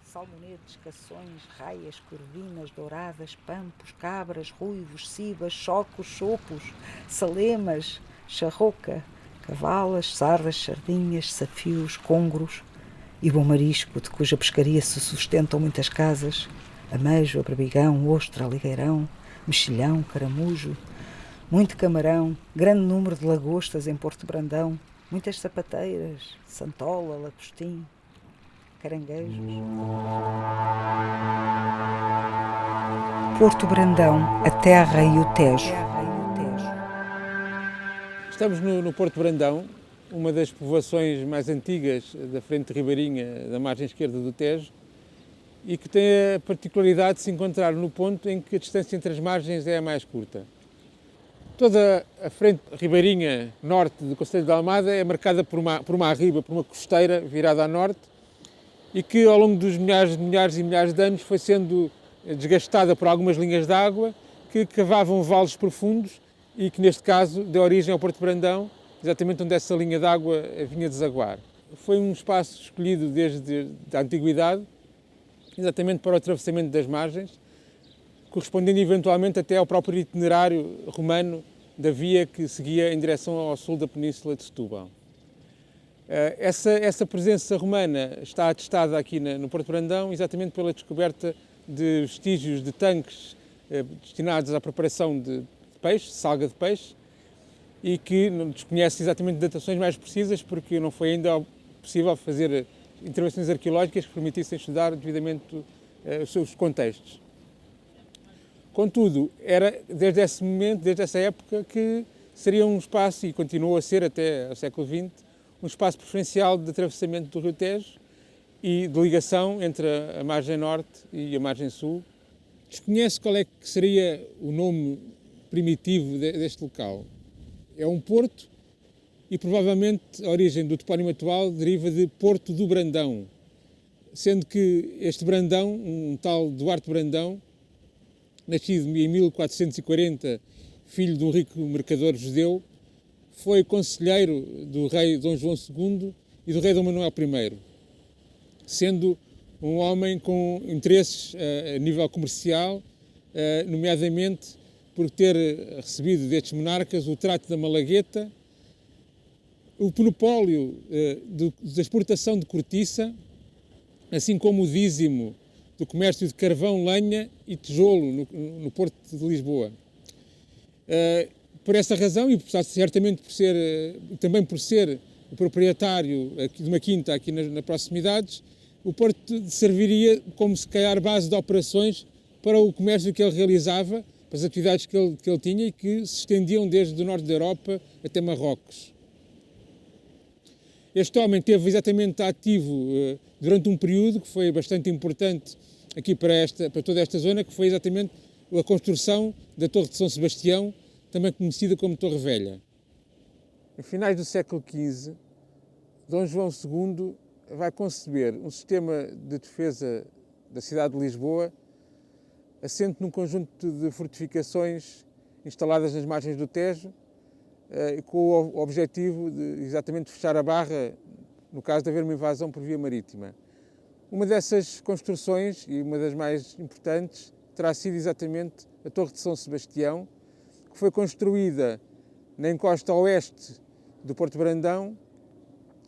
Salmonetes, cações, raias, corvinas, douradas, pampos, cabras, ruivos, cibas, chocos, chopos, salemas, charroca, cavalas, sardas, sardinhas, safios, congros e bom marisco, de cuja pescaria se sustentam muitas casas, amejo, berbigão, ostra, ligueirão, mexilhão, caramujo, muito camarão, grande número de lagostas em Porto Brandão, muitas sapateiras, santola, lagostim, caranguejos. Porto Brandão, a terra e o Tejo. Estamos no Porto Brandão, uma das povoações mais antigas da frente ribeirinha da margem esquerda do Tejo e que tem a particularidade de se encontrar no ponto em que a distância entre as margens é a mais curta. Toda a frente ribeirinha norte do Concelho de Almada é marcada por uma arriba, por uma costeira virada a norte, e que ao longo dos milhares e milhares de anos foi sendo desgastada por algumas linhas de água que cavavam vales profundos e que neste caso deu origem ao Porto Brandão, exatamente onde essa linha de água vinha desaguar. Foi um espaço escolhido desde a antiguidade, exatamente para o atravessamento das margens, correspondendo eventualmente até ao próprio itinerário romano da via que seguia em direção ao sul da península de Setúbal. Essa presença romana está atestada aqui no Porto Brandão exatamente pela descoberta de vestígios de tanques destinados à preparação de peixe, salga de peixe, e que não desconhece exatamente datações mais precisas porque não foi ainda possível fazer intervenções arqueológicas que permitissem estudar devidamente os seus contextos. Contudo, era desde esse momento, desde essa época, que seria um espaço, e continuou a ser até ao século XX, um espaço preferencial de atravessamento do Rio Tejo e de ligação entre a margem norte e a margem sul. Desconhece qual é que seria o nome primitivo deste local. É um porto e provavelmente a origem do topónimo atual deriva de Porto do Brandão, sendo que este Brandão, um tal Duarte Brandão, nascido em 1440, filho de um rico mercador judeu, foi conselheiro do rei Dom João II e do rei Dom Manuel I, sendo um homem com interesses a nível comercial, nomeadamente por ter recebido destes monarcas o trato da Malagueta, o monopólio da exportação de cortiça, assim como o dízimo do comércio de carvão, lenha e tijolo no Porto de Lisboa. Por essa razão, e certamente também por ser o proprietário de uma quinta aqui nas proximidades, o Porto serviria como, se calhar, base de operações para o comércio que ele realizava, para as atividades que ele tinha e que se estendiam desde o norte da Europa até Marrocos. Este homem esteve exatamente ativo durante um período que foi bastante importante aqui para toda esta zona, que foi exatamente a construção da Torre de São Sebastião, também conhecida como Torre Velha. Em finais do século XV, Dom João II vai conceber um sistema de defesa da cidade de Lisboa assente num conjunto de fortificações instaladas nas margens do Tejo, com o objetivo de exatamente fechar a barra no caso de haver uma invasão por via marítima. Uma dessas construções, e uma das mais importantes, terá sido exatamente a Torre de São Sebastião, que foi construída na encosta oeste do Porto Brandão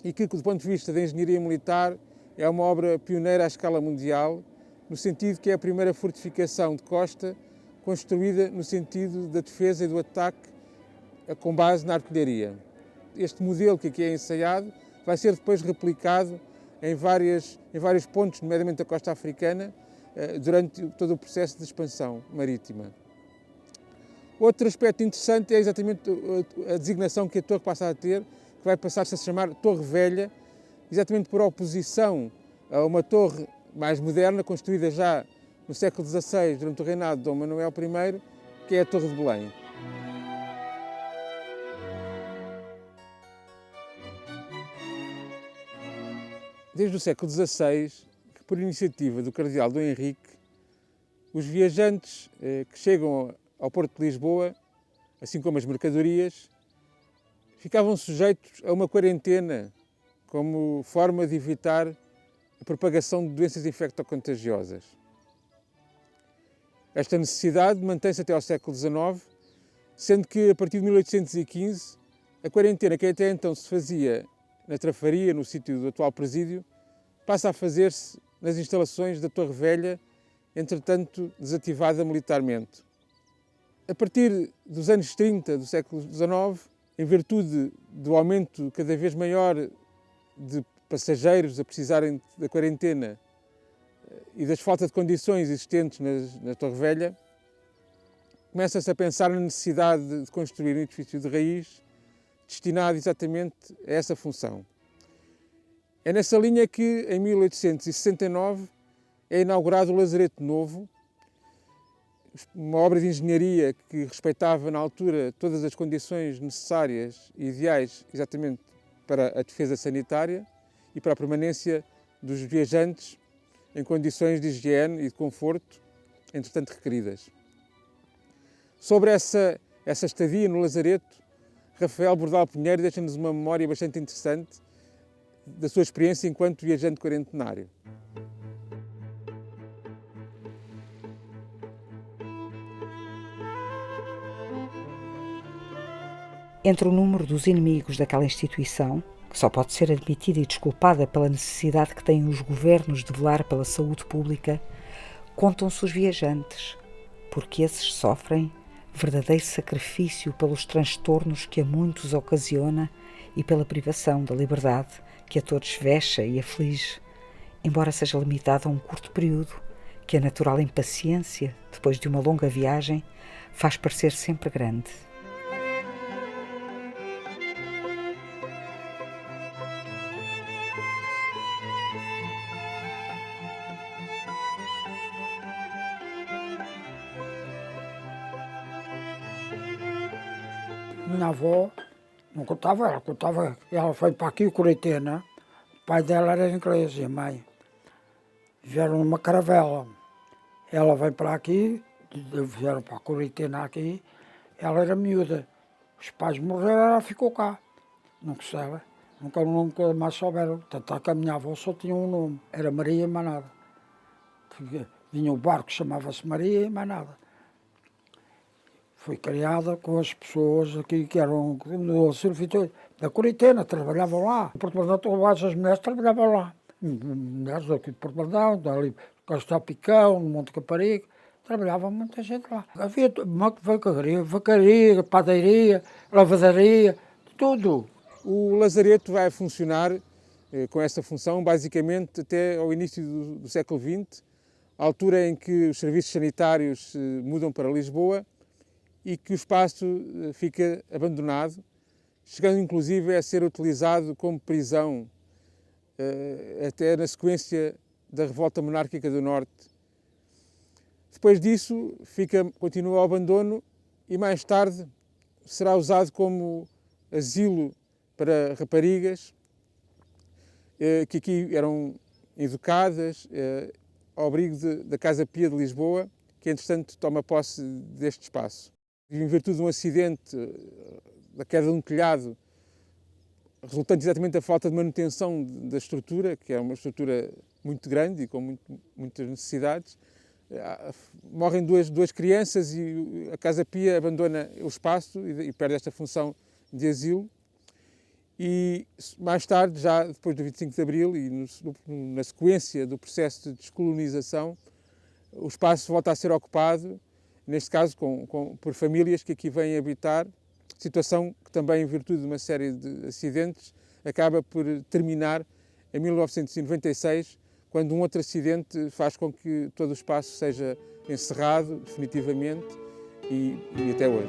e que, do ponto de vista da engenharia militar, é uma obra pioneira à escala mundial, no sentido que é a primeira fortificação de costa construída no sentido da defesa e do ataque com base na artilharia. Este modelo que aqui é ensaiado vai ser depois replicado em vários pontos, nomeadamente da costa africana, durante todo o processo de expansão marítima. Outro aspecto interessante é exatamente a designação que a torre passa a ter, que vai passar-se a chamar Torre Velha, exatamente por oposição a uma torre mais moderna, construída já no século XVI, durante o reinado de Dom Manuel I, que é a Torre de Belém. Desde o século XVI, que por iniciativa do cardeal Dom Henrique, os viajantes que chegam ao Porto de Lisboa, assim como as mercadorias, ficavam sujeitos a uma quarentena como forma de evitar a propagação de doenças infectocontagiosas. Esta necessidade mantém-se até ao século XIX, sendo que a partir de 1815 a quarentena que até então se fazia na Trafaria, no sítio do atual presídio, passa a fazer-se nas instalações da Torre Velha, entretanto desativada militarmente. A partir dos anos 30 do século XIX, em virtude do aumento cada vez maior de passageiros a precisarem da quarentena e das faltas de condições existentes na Torre Velha, começa-se a pensar na necessidade de construir um edifício de raiz destinado exatamente a essa função. É nessa linha que, em 1869, é inaugurado o Lazareto Novo, uma obra de engenharia que respeitava na altura todas as condições necessárias e ideais exatamente para a defesa sanitária e para a permanência dos viajantes em condições de higiene e de conforto, entretanto requeridas. Sobre essa estadia no Lazareto, Rafael Bordal Pinheiro deixa-nos uma memória bastante interessante da sua experiência enquanto viajante quarentenário. Entre o número dos inimigos daquela instituição, que só pode ser admitida e desculpada pela necessidade que têm os governos de velar pela saúde pública, contam-se os viajantes, porque esses sofrem verdadeiro sacrifício pelos transtornos que a muitos ocasiona e pela privação da liberdade que a todos vexa e aflige, embora seja limitado a um curto período, que a natural impaciência, depois de uma longa viagem, faz parecer sempre grande. Minha avó não contava, ela foi para aqui, o Curitena, o pai dela era inglês e a mãe. Vieram numa caravela, ela veio para aqui, vieram para a Curitena aqui, ela era miúda, os pais morreram, ela ficou cá, nunca mais souberam, tanto que a minha avó só tinha um nome, era Maria e mais nada. Vinha o barco, chamava-se Maria e mais nada. Foi criada com as pessoas aqui que eram no serviço da Curitena, trabalhavam lá. Em Porto Bardão, as mulheres trabalhavam lá. Mulheres daqui de Porto Bardão, dali Castelo Picão, no Monte Caparica, trabalhava muita gente lá. Havia vacaria, padeiria, lavadaria, tudo. O Lazareto vai funcionar com essa função basicamente até ao início do século XX, a altura em que os serviços sanitários se mudam para Lisboa e que o espaço fica abandonado, chegando inclusive a ser utilizado como prisão até na sequência da Revolta Monárquica do Norte. Depois disso continua ao abandono e mais tarde será usado como asilo para raparigas que aqui eram educadas ao abrigo da Casa Pia de Lisboa, que entretanto toma posse deste espaço. Em virtude de um acidente, da queda de um telhado, resultante exatamente da falta de manutenção da estrutura, que é uma estrutura muito grande e com muitas necessidades, morrem duas crianças e a Casa Pia abandona o espaço e perde esta função de asilo. E mais tarde, já depois do 25 de Abril e na sequência do processo de descolonização, o espaço volta a ser ocupado, neste caso por famílias que aqui vêm habitar, situação que também, em virtude de uma série de acidentes, acaba por terminar em 1996, quando um outro acidente faz com que todo o espaço seja encerrado definitivamente e até hoje.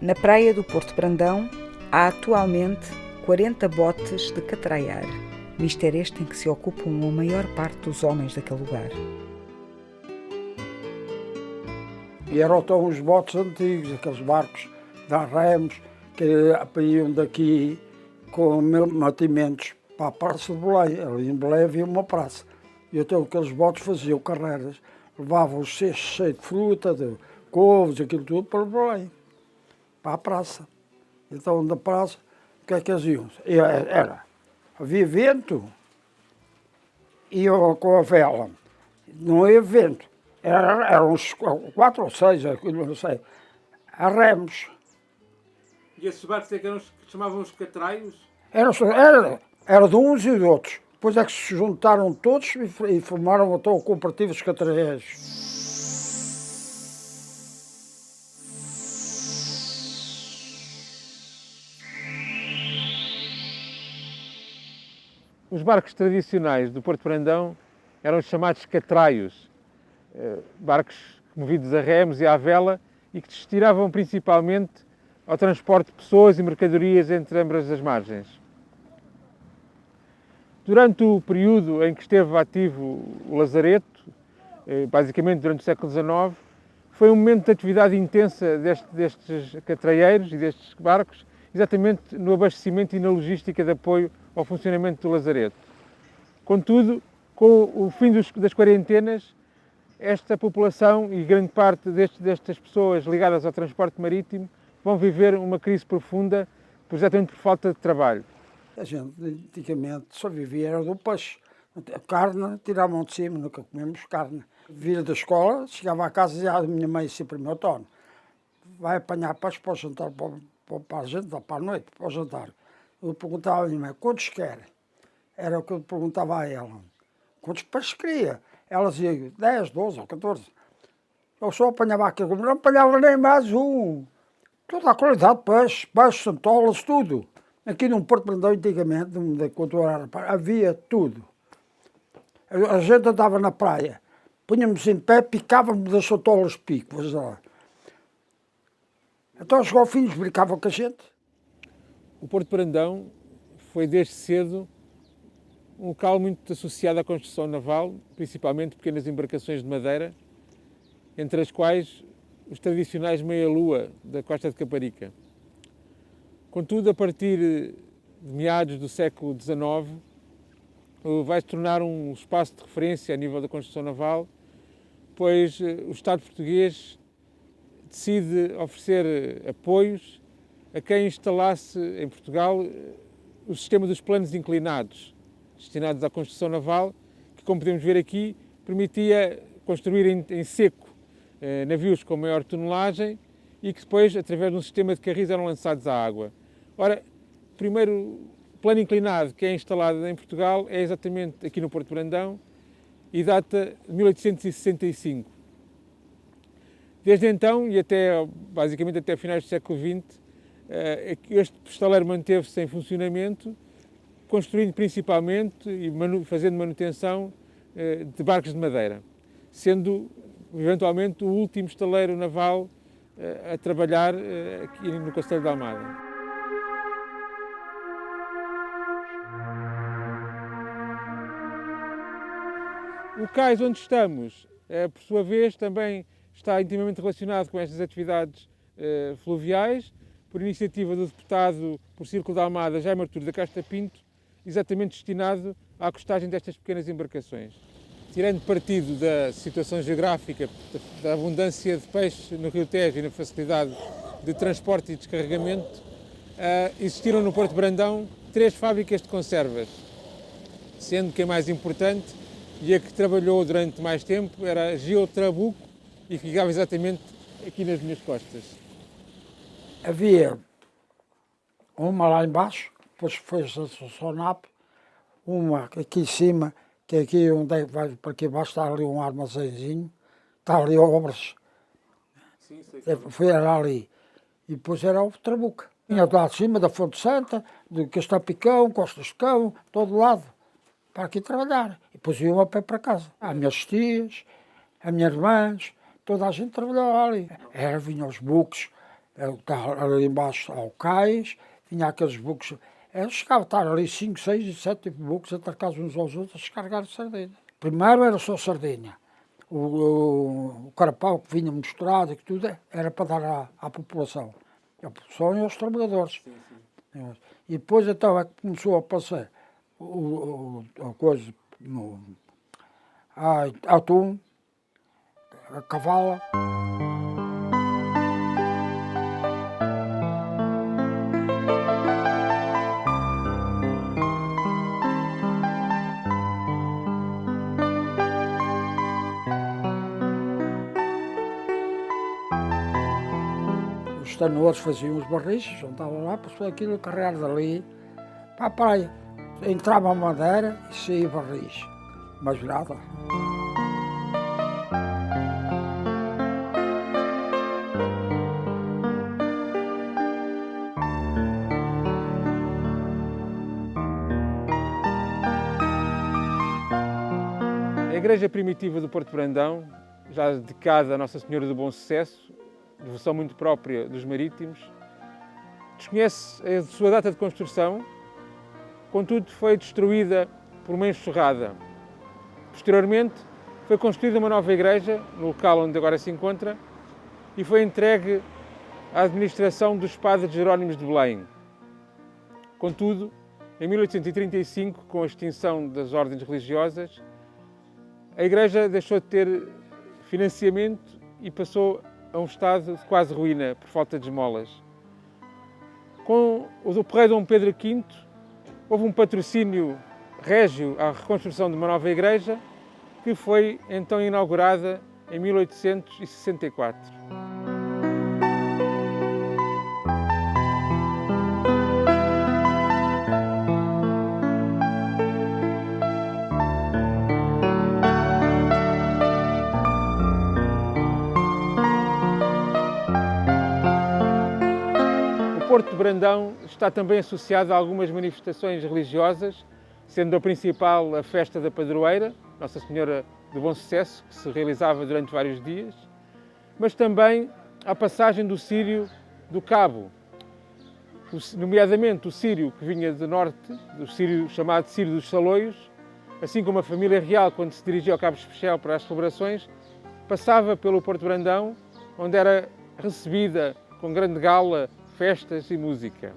Na praia do Porto Brandão há atualmente 40 botes de catraiar. Mistério este em que se ocupam a maior parte dos homens daquele lugar. E eram então os botes antigos, aqueles barcos de remos que iam daqui com mantimentos para a Praça de Belém. Ali em Belém havia uma praça. E então aqueles botes faziam carreiras, levavam os cestos cheios de fruta, de couves, aquilo tudo para Belém, para a praça. Então da praça, o que é que eles iam? Havia vento, iam com a vela. Não havia vento. Eram uns 4 ou 6, não sei, a remos. E esses barcos é que eram os que chamavam os catraios? Era de uns e de outros. Depois é que se juntaram todos e formaram então o Cooperativo dos Catraieiros. Os barcos tradicionais do Porto Brandão eram os chamados catraios, barcos movidos a remos e à vela e que destinavam principalmente ao transporte de pessoas e mercadorias entre ambas as margens. Durante o período em que esteve ativo o Lazareto, basicamente durante o século XIX, foi um momento de atividade intensa destes catraieiros e destes barcos, exatamente no abastecimento e na logística de apoio ao funcionamento do Lazareto. Contudo, com o fim das quarentenas, esta população e grande parte destas pessoas ligadas ao transporte marítimo vão viver uma crise profunda, exatamente por falta de trabalho. A gente antigamente só vivia era do peixe. A carne tiravam de cima, nunca comemos carne. Vira da escola, chegava à casa e dizia a minha mãe sempre, meu António, vai apanhar peixe para o jantar, para a gente, para a noite, para o jantar. Eu perguntava à minha mãe, quantos quer? Era o que eu perguntava a ela. Quantos peixes queria? Ela dizia 10, 12 ou 14. Eu só apanhava aquilo, não apanhava nem mais um. Toda a qualidade de peixe, santolas, tudo. Aqui no Porto Brandão, antigamente, quando eu era rapaz, havia tudo. A gente andava na praia, punhamos em pé, picávamos das santolas pico. Então chegou ao fim, brincavam com a gente. O Porto Brandão foi desde cedo um local muito associado à construção naval, principalmente pequenas embarcações de madeira, entre as quais os tradicionais meia-lua da Costa de Caparica. Contudo, a partir de meados do século XIX, vai se tornar um espaço de referência a nível da construção naval, pois o Estado português decide oferecer apoios a quem instalasse em Portugal o sistema dos planos inclinados, destinados à construção naval, que, como podemos ver aqui, permitia construir em seco navios com maior tonelagem e que depois, através de um sistema de carris, eram lançados à água. Ora, o primeiro plano inclinado que é instalado em Portugal é exatamente aqui no Porto Brandão e data de 1865. Desde então, e basicamente até finais do século XX, este estaleiro manteve-se em funcionamento, construindo principalmente e fazendo manutenção de barcos de madeira, sendo eventualmente o último estaleiro naval a trabalhar aqui no Castelo de Almada. O cais onde estamos, por sua vez, também está intimamente relacionado com estas atividades fluviais, por iniciativa do deputado por Círculo da Almada, Jaime Artur da Casta Pinto, exatamente destinado à costagem destas pequenas embarcações. Tirando partido da situação geográfica, da abundância de peixe no Rio Tejo e na facilidade de transporte e descarregamento, existiram no Porto Brandão 3 fábricas de conservas, sendo que a mais importante e a que trabalhou durante mais tempo era a Gil Trabuco e que ficava exatamente aqui nas minhas costas. Havia uma lá embaixo, depois foi a Sonap, uma aqui em cima, que aqui onde vai para aqui embaixo está ali um armazenzinho, está ali obras. Sim, sei Foi ali. E depois era o Trabuco. Vinha lá de cima da Fonte Santa, do Castapicão, Costas de Cão, todo lado, para aqui trabalhar. E depois iam a pé para casa. As minhas tias, as minhas irmãs, toda a gente trabalhava ali. Vinham os buques, Ali embaixo ao cais, vinha aqueles buques. Chegava a estar ali 5, 6 e 7 buques atracados uns aos outros a descarregar de sardinha. Primeiro era só sardinha. O carapau que vinha misturado e que tudo era para dar à população. A população e aos trabalhadores. Sim. E depois então é que começou a passar a coisa no atum, a cavala. Os tanores faziam os barris, juntavam lá, para aquilo carregar dali para a praia. Entrava a madeira e saía barris, mas nada. A igreja primitiva do Porto Brandão, já dedicada a Nossa Senhora do Bom Sucesso, devoção muito própria dos marítimos, desconhece a sua data de construção, contudo foi destruída por uma enxurrada. Posteriormente foi construída uma nova igreja, no local onde agora se encontra, e foi entregue à administração dos padres Jerónimos de Belém. Contudo, em 1835, com a extinção das ordens religiosas, a igreja deixou de ter financiamento e passou a um estado de quase ruína por falta de esmolas. Com o do rei Dom Pedro V, houve um patrocínio régio à reconstrução de uma nova igreja, que foi então inaugurada em 1864. O Porto de Brandão está também associado a algumas manifestações religiosas, sendo a principal a festa da Padroeira, Nossa Senhora do Bom Sucesso, que se realizava durante vários dias, mas também a passagem do Círio do Cabo, nomeadamente o Círio que vinha do norte, do Círio chamado Círio dos Saloios, assim como a família real, quando se dirigia ao Cabo Especial para as celebrações, passava pelo Porto de Brandão, onde era recebida com grande gala, festas e música.